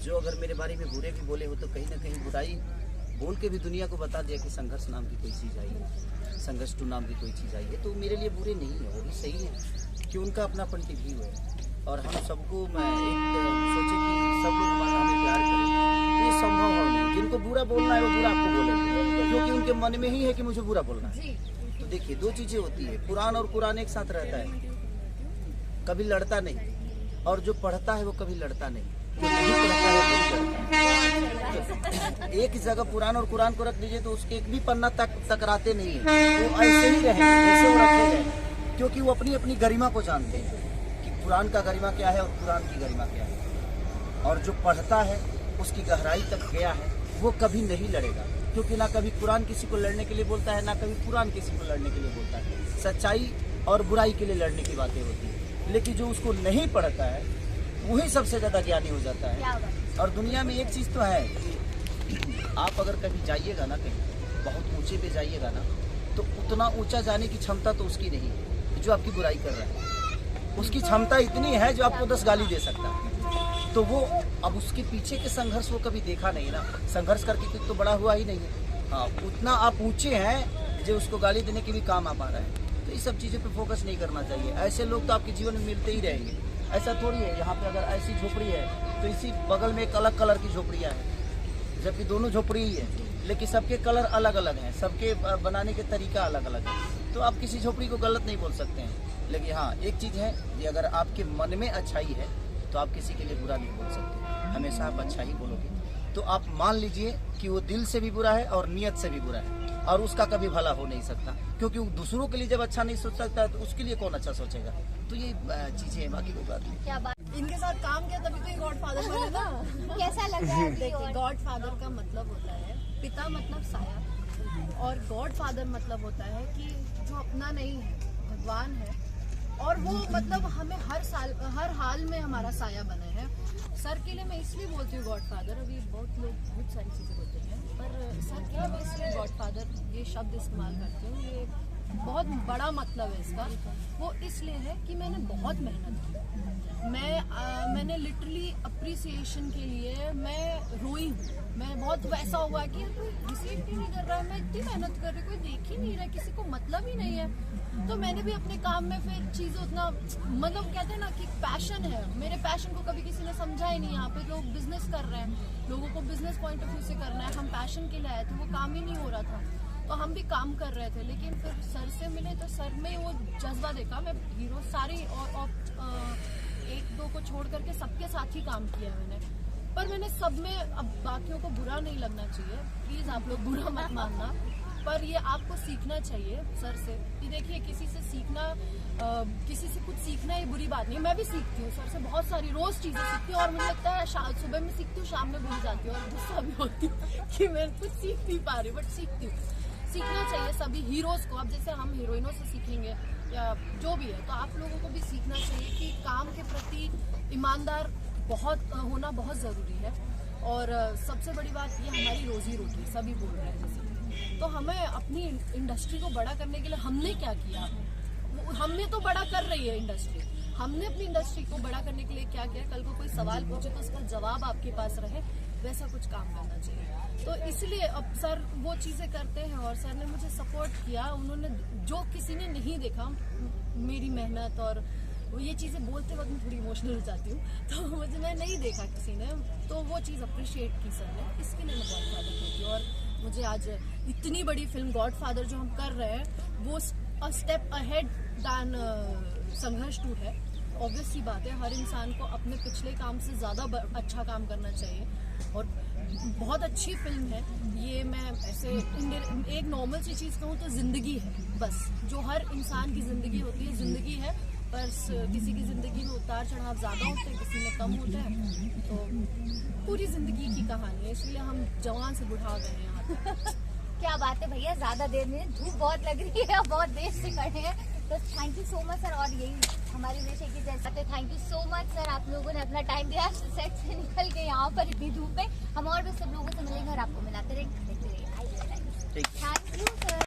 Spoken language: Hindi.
जो अगर मेरे बारे में बुरे भी बोले हो तो कहीं ना कहीं बुराई बोल के भी दुनिया को बता दिया कि संघर्ष नाम की कोई चीज़ आई है, संघर्ष टू नाम की कोई चीज़ आई है, तो मेरे लिए बुरे नहीं है, वो भी सही है कि उनका अपना पॉइंट ऑफ व्यू है। और हम सबको मैं एक सोचे कि सब लोग हमें प्यार करें, तो ये संभव हो नहीं। जिनको बुरा बोलना है वो बुरा आपको बोलेंगे, क्योंकि उनके मन में ही है कि मुझे बुरा बोलना है। तो देखिए, दो चीज़ें होती है, कुरान और कुरान एक साथ रहता है, कभी लड़ता नहीं। और जो पढ़ता है वो कभी लड़ता नहीं, जो नहीं पढ़ता है वो लड़ता है। एक जगह कुरान और कुरान को रख दीजिए तो उसके एक भी पन्ना तक टकराते नहीं है, वो ऐसे ही रहेंगे जैसे वो रखे गए, क्योंकि वो अपनी अपनी गरिमा को जानते हैं कि कुरान का गरिमा क्या है और कुरान की गरिमा क्या है। और जो पढ़ता है उसकी गहराई तक गया है, वो कभी नहीं लड़ेगा, क्योंकि ना कभी कुरान किसी को लड़ने के लिए बोलता है, ना कभी कुरान किसी को लड़ने के लिए बोलता है। सच्चाई और बुराई के लिए लड़ने की बातें होती है, लेकिन जो उसको नहीं पढ़ता है वही सबसे ज्यादा ज्ञानी हो जाता है। और दुनिया में एक चीज तो है कि आप अगर कभी जाइएगा ना, कहीं बहुत ऊंचे पे जाइएगा ना, तो उतना ऊंचा जाने की क्षमता तो उसकी नहीं है जो आपकी बुराई कर रहा है। उसकी क्षमता इतनी है जो आपको 10 गाली दे सकता है। तो वो अब उसके पीछे के संघर्ष वो कभी देखा नहीं ना, संघर्ष करके तो बड़ा हुआ ही नहीं है। हाँ, उतना आप ऊंचे हैं जो उसको गाली देने के भी काम आ पा रहा है। तो इस सब चीज़ों पे फोकस नहीं करना चाहिए। ऐसे लोग तो आपके जीवन में मिलते ही रहेंगे। ऐसा थोड़ी है यहाँ पे अगर ऐसी झोपड़ी है तो इसी बगल में एक अलग कलर की झोपड़ियाँ हैं, जबकि दोनों झोपड़ी ही है, लेकिन सबके कलर अलग अलग हैं, सबके बनाने के तरीका अलग अलग है। तो आप किसी झोपड़ी को गलत नहीं बोल सकते हैं। लेकिन हाँ, एक चीज़ है कि अगर आपके मन में अच्छाई है तो आप किसी के लिए बुरा नहीं बोल सकते, हमेशा आप अच्छा ही बोलोगे। तो आप मान लीजिए कि वो दिल से भी बुरा है और नियत से भी बुरा है, और उसका कभी भला हो नहीं सकता, क्योंकि दूसरों के लिए जब अच्छा नहीं सोच सकता तो उसके लिए कौन अच्छा सोचेगा। तो ये चीजें हैं, बाकी कोई बात नहीं। क्या बात, इनके साथ काम किया तभी तो ये गॉडफादर बने ना। कैसा लग रहा है? देखिए, गॉडफादर का मतलब होता है पिता, मतलब साया, और गॉडफादर मतलब होता है कि जो अपना नहीं है, भगवान है, और वो मतलब हमें हर हाल में हमारा साया बने हैं। सर के लिए मैं इसलिए बोलती हूँ गॉडफादर, अभी बहुत लोग बहुत सारी चीज़ें बोलते हैं, पर सर के लिए मैं इसलिए गॉडफादर ये शब्द इस्तेमाल करती हूँ। ये बहुत बड़ा मतलब है इसका। वो इसलिए है कि मैंने बहुत मेहनत की। मैंने लिटरली अप्रिसिएशन के लिए मैं रोई हूँ। मैं बहुत वैसा हुआ कि कोई रिसीव क्यों नहीं कर रहा है, मैं इतनी मेहनत कर रही हूँ, कोई देख ही नहीं रहा, किसी को मतलब ही नहीं है। तो मैंने भी अपने काम में फिर चीज़ें उतना, मतलब कहते हैं ना कि पैशन है, मेरे पैशन को कभी किसी ने समझा ही नहीं। यहाँ पे लोग बिजनेस कर रहे हैं, लोगों को बिजनेस पॉइंट ऑफ व्यू से करना है, हम पैशन के लिए आए थे, वो काम ही नहीं हो रहा था। तो हम भी काम कर रहे थे, लेकिन फिर सर से मिले तो सर में वो जज्बा देखा। मैं हीरो सारी और एक दो को छोड़ करके सबके साथ ही काम किया मैंने, पर मैंने सब में, अब बाकियों को बुरा नहीं लगना चाहिए, प्लीज़ आप लोग बुरा मत मानना, पर ये आपको सीखना चाहिए सर से कि देखिए, किसी से सीखना, किसी से कुछ सीखना ये बुरी बात नहीं। मैं भी सीखती हूँ सर से बहुत सारी, रोज़ चीज़ें सीखती हूँ, और मुझे लगता है सुबह में सीखती हूँ, शाम में भूल जाती हूँ, और गुस्सा भी होती हूँ कि मैं कुछ सीख नहीं पा रही, बट सीखती हूँ। सीखना चाहिए सभी हीरोज़ को। अब जैसे हम हीरोइनों से सीखेंगे या जो भी है, तो आप लोगों को भी सीखना चाहिए कि काम के प्रति ईमानदार होना बहुत ज़रूरी है। और सबसे बड़ी बात ये, हमारी रोजी रोटी सभी बोल रहे हैं जैसे, तो हमें अपनी इंडस्ट्री को बड़ा करने के लिए हमने क्या किया, हमने तो बड़ा कर रही है इंडस्ट्री, हमने अपनी इंडस्ट्री को बड़ा करने के लिए क्या किया। कल को कोई सवाल पूछे तो उसका जवाब आपके पास रहे, वैसा कुछ काम करना चाहिए। तो इसलिए अब सर वो चीज़ें करते हैं, और सर ने मुझे सपोर्ट किया। उन्होंने, जो किसी ने नहीं देखा मेरी मेहनत, और ये चीज़ें बोलते वक्त मैं थोड़ी इमोशनल हो जाती हूँ, तो मुझे मैं नहीं देखा किसी ने, तो वो चीज़ अप्रिशिएट की सर ने, इसके लिए मैं गॉडफादर कहती हूँ। और मुझे आज इतनी बड़ी फिल्म गॉडफादर जो हम कर रहे हैं, वो अ स्टेप अहेड दैन संघर्ष 2 है। ऑब्वियस सी बात है, हर इंसान को अपने पिछले काम से ज़्यादा अच्छा काम करना चाहिए, और बहुत अच्छी फिल्म है ये। मैं ऐसे एक नॉर्मल सी चीज़ कहूँ तो ज़िंदगी है, बस जो हर इंसान की ज़िंदगी होती है, ज़िंदगी है, पर किसी की ज़िंदगी में उतार चढ़ाव ज़्यादा होते हैं, किसी में कम होते हैं, तो पूरी ज़िंदगी की कहानी है, इसलिए हम जवान से बुढ़ा गए हैं यहाँ पे। क्या बात है भैया, ज्यादा देर में धूप बहुत लग रही है, बहुत देर से खड़े हैं, तो thank you so much sir. और यही हमारे देश की जैसा, thank you so much sir, आप लोगों ने अपना टाइम दिया सेट से निकल के यहाँ पर इतनी धूप में। हम और भी सब लोगों से मिलेंगे और आपको मिलाते रहेंगे। Thank you sir.